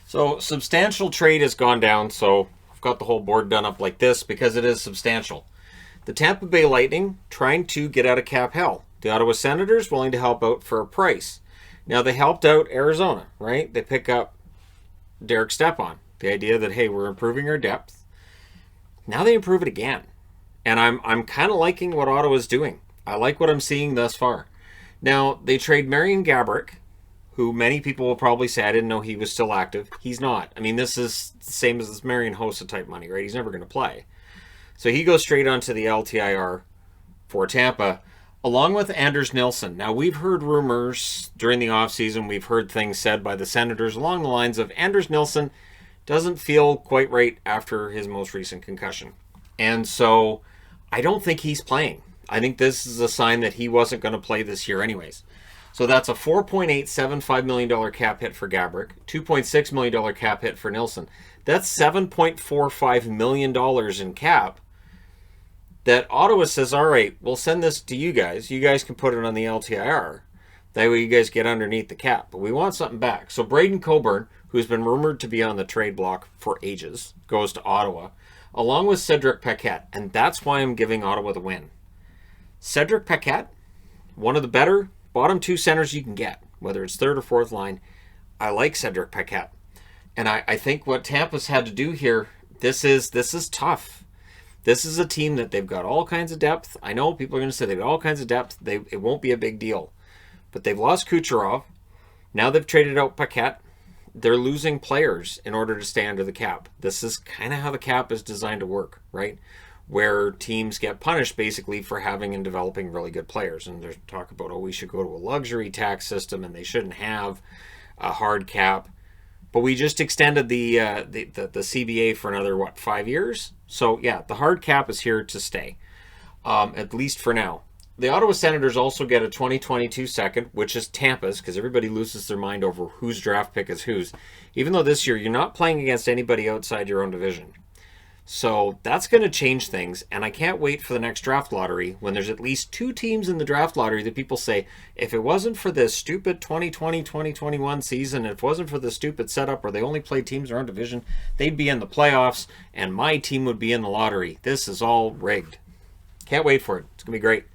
So substantial trade has gone down, so I've got the whole board done up like this because it is substantial. The Tampa Bay Lightning trying to get out of cap hell. The Ottawa Senators willing to help out for a price. Now they helped out Arizona, right? They pick up Derek Stepan. The idea that, hey, we're improving our depth. Now they improve it again. And I'm kind of liking what Ottawa's doing. I like what I'm seeing thus far. Now, they trade Marian Gaborik, who many people will probably say, I didn't know he was still active. He's not. I mean, this is the same as this Marian Hossa type money, right? He's never going to play. So he goes straight onto the LTIR for Tampa, along with Anders Nilsson. Now, we've heard rumors during the offseason. We've heard things said by the Senators along the lines of Anders Nilsson doesn't feel quite right after his most recent concussion. And so I don't think he's playing. I think this is a sign that he wasn't going to play this year anyways. So that's a $4.875 million cap hit for Gaborik, $2.6 million cap hit for Nilsson. That's $7.45 million in cap that Ottawa says, all right, we'll send this to you guys. You guys can put it on the LTIR. That way you guys get underneath the cap. But we want something back. So Braden Coburn, who's been rumored to be on the trade block for ages, goes to Ottawa, along with Cedric Paquette. And that's why I'm giving Ottawa the win. Cedric Paquette, one of the better bottom two centers you can get, whether it's third or fourth line. I like Cedric Paquette. And I think what Tampa's had to do here, this is tough. This is a team that they've got all kinds of depth. I know people are going to say they've got all kinds of depth. It won't be a big deal. But they've lost Kucherov. Now they've traded out Paquette. They're losing players in order to stay under the cap. This is kind of how the cap is designed to work, right? Where teams get punished basically for having and developing really good players. And there's talk about, we should go to a luxury tax system and they shouldn't have a hard cap. But we just extended the CBA for another, 5 years? So, yeah, the hard cap is here to stay, at least for now. The Ottawa Senators also get a 2022 second, which is Tampa's, because everybody loses their mind over whose draft pick is whose. Even though this year you're not playing against anybody outside your own division. So that's going to change things, and I can't wait for the next draft lottery when there's at least two teams in the draft lottery that people say, if it wasn't for this stupid 2020-2021 season, if it wasn't for the stupid setup where they only played teams in their own division, they'd be in the playoffs, and my team would be in the lottery. This is all rigged. Can't wait for it. It's going to be great.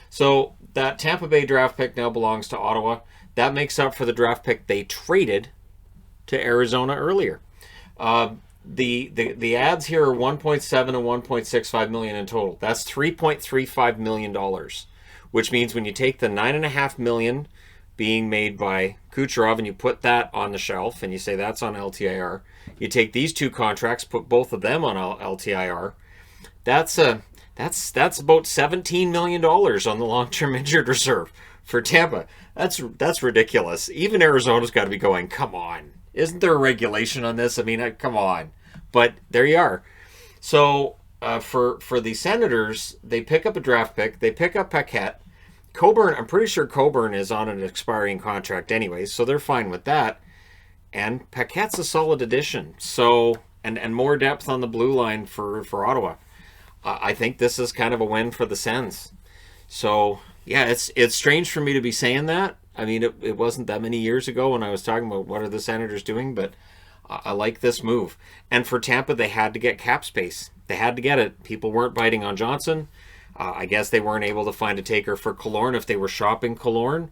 So that Tampa Bay draft pick now belongs to Ottawa. That makes up for the draft pick they traded to Arizona earlier. The ads here are 1.7 and 1.65 million in total. That's $3.35 million, which means when you take the $9.5 million being made by Kucherov and you put that on the shelf and you say that's on LTIR, you take these two contracts, put both of them on LTIR, that's about $17 million on the long-term injured reserve for Tampa. That's ridiculous. Even Arizona's got to be going, come on. Isn't there a regulation on this? I mean, come on. But there you are. So for the Senators, they pick up a draft pick. They pick up Paquette. Coburn, I'm pretty sure Coburn is on an expiring contract anyways, so they're fine with that. And Paquette's a solid addition. So and more depth on the blue line for Ottawa. I think this is kind of a win for the Sens. So yeah, it's strange for me to be saying that. I mean, it wasn't that many years ago when I was talking about what are the Senators doing, but I like this move. And for Tampa, they had to get cap space. They had to get it. People weren't biting on Johnson. I guess they weren't able to find a taker for Killorn if they were shopping Killorn.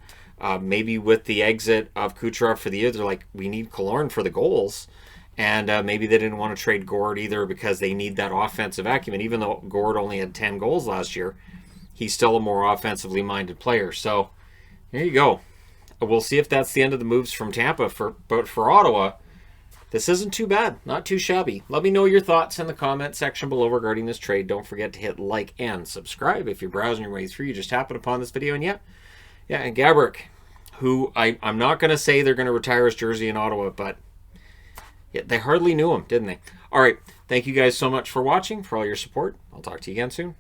Maybe with the exit of Kucherov for the year, they're like, we need Killorn for the goals. And maybe they didn't want to trade Gord either because they need that offensive acumen. Even though Gord only had 10 goals last year, he's still a more offensively minded player. So there you go. We'll see if that's the end of the moves from Tampa. But for Ottawa, this isn't too bad. Not too shabby. Let me know your thoughts in the comment section below regarding this trade. Don't forget to hit like and subscribe if you're browsing your way through. You just happened upon this video. And and Gaborik, who I'm not going to say they're going to retire his jersey in Ottawa, but yeah, they hardly knew him, didn't they? All right. Thank you guys so much for watching, for all your support. I'll talk to you again soon.